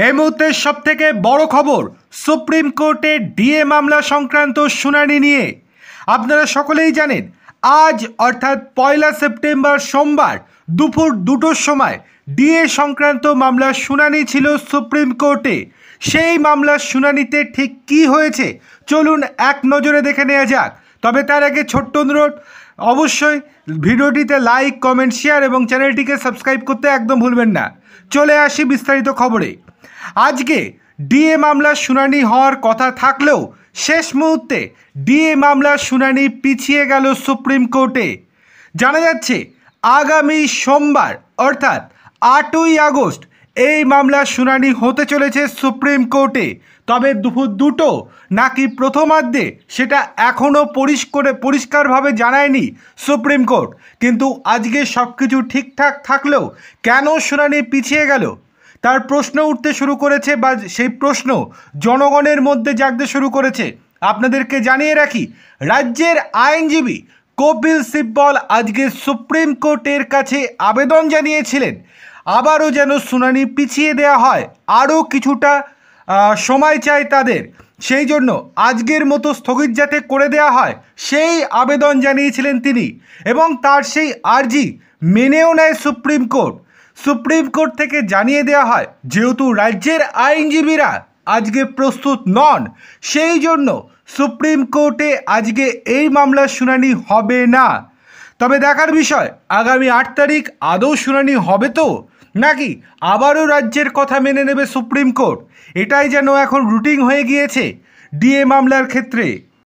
এই মুহূর্তের সবথেকে বড় খবর, সুপ্রিম কোর্টে ডিএ মামলা সংক্রান্ত শুনানি নিয়ে। আপনারা সকলেই জানেন, আজ অর্থাৎ 1 সেপ্টেম্বর সোমবার দুপুর 2টোর সময় ডিএ সংক্রান্ত মামলার শুনানি ছিল সুপ্রিম কোর্টে। সেই মামলার শুনানিতে ঠিক কী হয়েছে চলুন এক নজরে দেখে নেওয়া যাক। তবে তার আগে ছোট্ট অনুরোধ, অবশ্যই ভিডিওটিতে লাইক, কমেন্ট, শেয়ার এবং চ্যানেলটিকে সাবস্ক্রাইব করতে একদম ভুলবেন না। চলে আসি বিস্তারিত খবরে। আজকে ডিএ মামলার শুনানি হওয়ার কথা থাকলেও শেষ মুহূর্তে ডিএ মামলার শুনানি পিছিয়ে গেল সুপ্রিম কোর্টে। জানা যাচ্ছে আগামী সোমবার অর্থাৎ 8ই আগস্ট এই মামলার শুনানি হতে চলেছে সুপ্রিম কোর্টে। তবে দুপুর 2টো নাকি প্রথমার্ধে সেটা এখনও পরিষ্কারভাবে জানায়নি সুপ্রিম কোর্ট। কিন্তু আজকে সব কিছু ঠিকঠাক থাকলেও কেন শুনানি পিছিয়ে গেল তার প্রশ্ন উঠতে শুরু করেছে, বা সেই প্রশ্ন জনগণের মধ্যে জাগতে শুরু করেছে। আপনাদেরকে জানিয়ে রাখি, রাজ্যের আইনজীবী কপিল সিব্বল আজকে সুপ্রিম কোর্টের কাছে আবেদন জানিয়েছিলেন আবারও যেন শুনানি পিছিয়ে দেওয়া হয়, আরও কিছুটা সময় চাই তাদের। সেই জন্য আজকের মতো স্থগিত যাতে করে দেওয়া হয় সেই আবেদন জানিয়েছিলেন তিনি, এবং তার সেই আর্জি মেনেও নেয় সুপ্রিম কোর্ট। সুপ্রিম কোর্ট থেকে জানিয়ে দেওয়া হয়, যেহেতু রাজ্যের আইনজীবীরা আজকে প্রস্তুত নন, সেই জন্য সুপ্রিম কোর্টে আজকে এই মামলার শুনানি হবে না। তবে দেখার বিষয়, আগামী 8 তারিখ আদৌ শুনানি হবে তো, নাকি আবারও রাজ্যের কথা মেনে নেবে সুপ্রিম কোর্ট। এটাই যেন এখন রুটিন হয়ে গিয়েছে ডিএ মামলার ক্ষেত্রে।